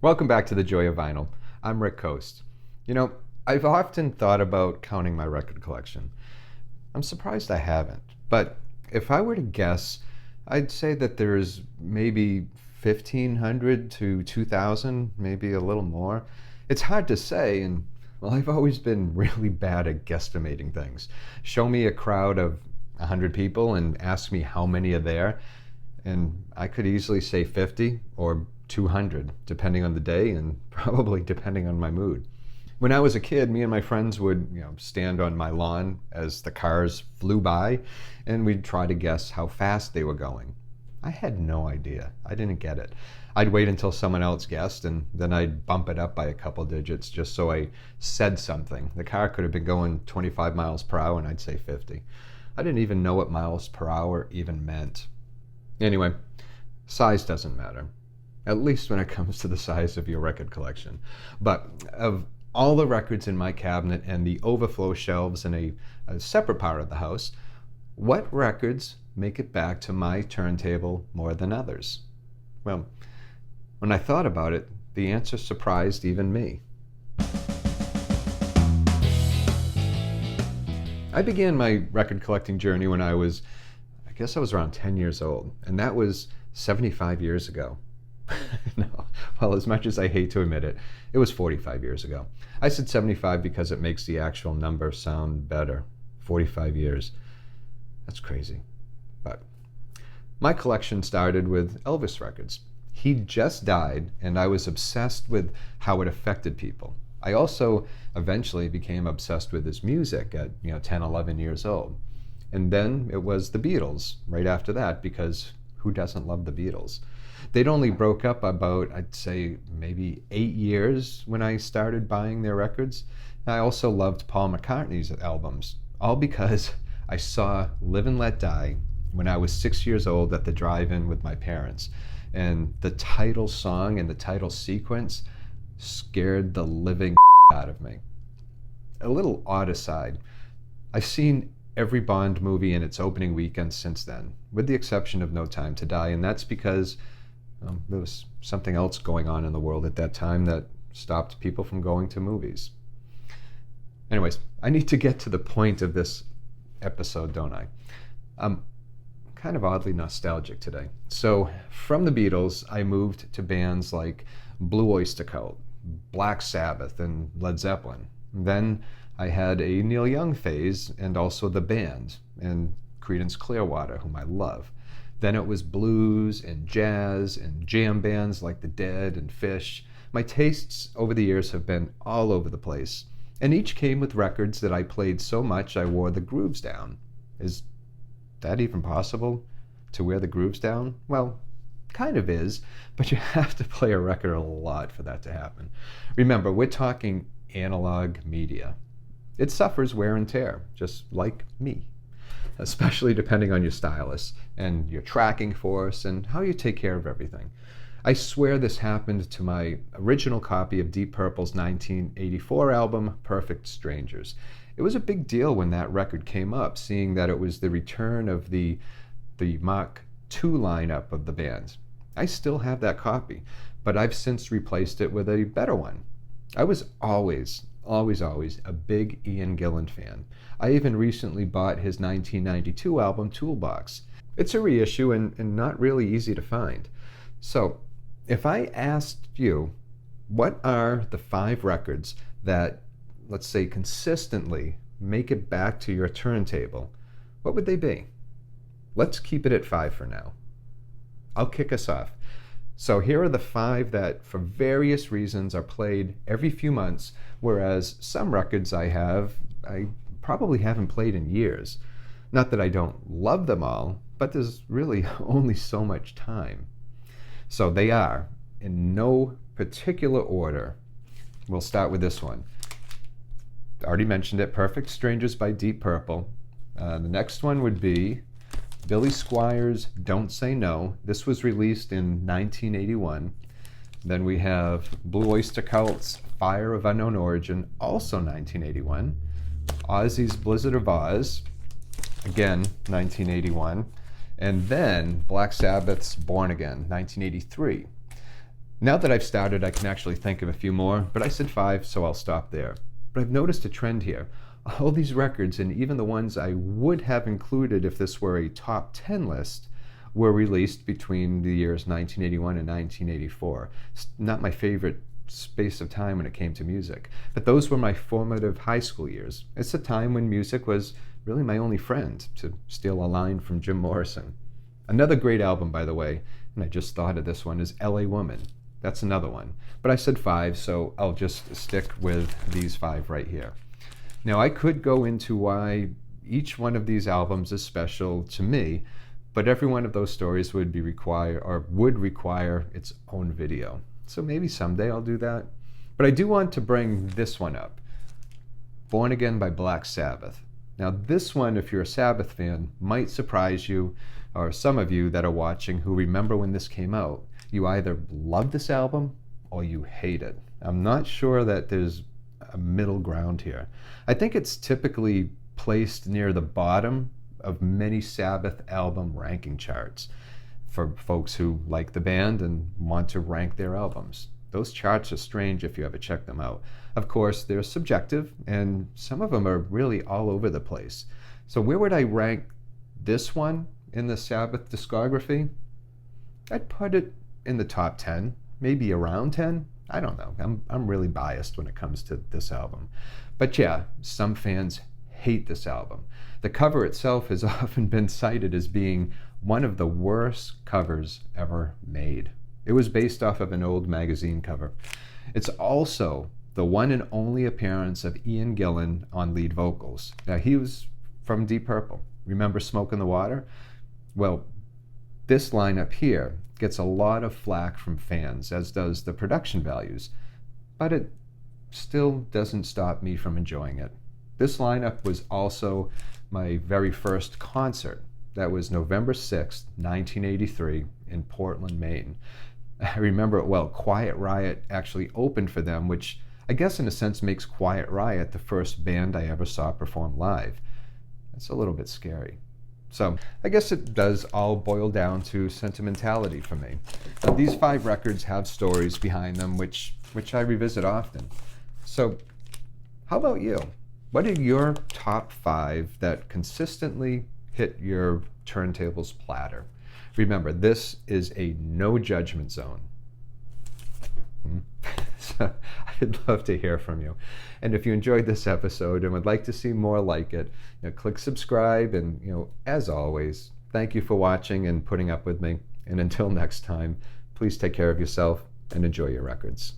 Welcome back to The Joy of Vinyl. I'm Rick Coste. You know, I've often thought about counting my record collection. I'm surprised I haven't, but if I were to guess, I'd say that there's maybe 1,500 to 2,000, maybe a little more. It's hard to say, and well, I've always been really bad at guesstimating things. Show me a crowd of 100 people and ask me how many are there, and I could easily say 50 or 200, depending on the day and probably depending on my mood. When I was a kid, me and my friends would, stand on my lawn as the cars flew by, and we'd try to guess how fast they were going. I had no idea. I didn't get it. I'd wait until someone else guessed, and then I'd bump it up by a couple digits just so I said something. The car could have been going 25 miles per hour, and I'd say 50. I didn't even know what miles per hour even meant. Anyway, size doesn't matter, at least when it comes to the size of your record collection. But of all the records in my cabinet and the overflow shelves in a separate part of the house, what records make it back to my turntable more than others? Well, when I thought about it, the answer surprised even me. I began my record collecting journey when I was around 10 years old, and that was 75 years ago. No, well, as much as I hate to admit it, it was 45 years ago. I said 75 because it makes the actual number sound better. 45 years. That's crazy. But my collection started with Elvis records. He just died, and I was obsessed with how it affected people. I also eventually became obsessed with his music at 10, 11 years old. And then it was the Beatles right after that, because who doesn't love the Beatles? They'd only broke up about, I'd say, maybe 8 years when I started buying their records. I also loved Paul McCartney's albums, all because I saw Live and Let Die when I was 6 years old at the drive-in with my parents. And the title song and the title sequence scared the living out of me. A little odd aside, I've seen every Bond movie in its opening weekend since then, with the exception of No Time to Die, and that's because there was something else going on in the world at that time that stopped people from going to movies. Anyways, I need to get to the point of this episode, don't I? I'm kind of oddly nostalgic today. So from the Beatles, I moved to bands like Blue Oyster Cult, Black Sabbath, and Led Zeppelin. Then I had a Neil Young phase, and also the band, and Creedence Clearwater, whom I love. Then it was blues and jazz and jam bands like The Dead and Fish. My tastes over the years have been all over the place, and each came with records that I played so much I wore the grooves down. Is that even possible, to wear the grooves down? Well, kind of is, but you have to play a record a lot for that to happen. Remember, we're talking analog media. It suffers wear and tear, just like me, especially depending on your stylus and your tracking force and how you take care of everything. I swear this happened to my original copy of Deep Purple's 1984 album, Perfect Strangers. It was a big deal when that record came up, seeing that it was the return of the Mach 2 lineup of the band. I still have that copy, but I've since replaced it with a better one. I was always a big Ian Gillan fan. I even recently bought his 1992 album, Toolbox. It's a reissue and not really easy to find. So, if I asked you, what are the 5 records that, let's say, consistently make it back to your turntable, what would they be? Let's keep it at 5 for now. I'll kick us off. So here are the 5 that, for various reasons, are played every few months, whereas some records I probably haven't played in years. Not that I don't love them all, but there's really only so much time. So they are, in no particular order. We'll start with this one. Already mentioned it, Perfect Strangers by Deep Purple. The next one would be Billy Squier's Don't Say No. This was released in 1981. Then we have Blue Oyster Cult's Fire of Unknown Origin, also 1981. Ozzy's Blizzard of Oz, again 1981. And then Black Sabbath's Born Again, 1983. Now that I've started, I can actually think of a few more, but I said 5, so I'll stop there. But I've noticed a trend here. All these records, and even the ones I would have included if this were a top 10 list, were released between the years 1981 and 1984. It's not my favorite space of time when it came to music, but those were my formative high school years. It's a time when music was really my only friend, to steal a line from Jim Morrison. Another great album, by the way, and I just thought of this one, is LA Woman. That's another one. But I said 5, so I'll just stick with these 5 right here. Now, I could go into why each one of these albums is special to me, but every one of those stories would require its own video. So maybe someday I'll do that. But I do want to bring this one up. Born Again by Black Sabbath. Now, this one, if you're a Sabbath fan, might surprise you, or some of you that are watching who remember when this came out. You either love this album or you hate it. I'm not sure that there's a middle ground here. I think it's typically placed near the bottom of many Sabbath album ranking charts for folks who like the band and want to rank their albums. Those charts are strange if you ever check them out. Of course, they're subjective, and some of them are really all over the place. So where would I rank this one in the Sabbath discography? I'd put it in the top 10, maybe around 10. I don't know. I'm really biased when it comes to this album. But yeah, some fans hate this album. The cover itself has often been cited as being one of the worst covers ever made. It was based off of an old magazine cover. It's also the one and only appearance of Ian Gillan on lead vocals. Now, he was from Deep Purple. Remember Smoke in the Water? Well, this lineup here gets a lot of flack from fans, as does the production values, but it still doesn't stop me from enjoying it. This lineup was also my very first concert. That was November 6th, 1983 in Portland, Maine. I remember it well. Quiet Riot actually opened for them, which I guess in a sense makes Quiet Riot the first band I ever saw perform live. That's a little bit scary. So I guess it does all boil down to sentimentality for me. Now, these 5 records have stories behind them, which I revisit often. So how about you? What are your top 5 that consistently hit your turntable's platter? Remember, this is a no judgment zone. So I'd love to hear from you. And if you enjoyed this episode and would like to see more like it, click subscribe. And as always, thank you for watching and putting up with me. And until next time, please take care of yourself and enjoy your records.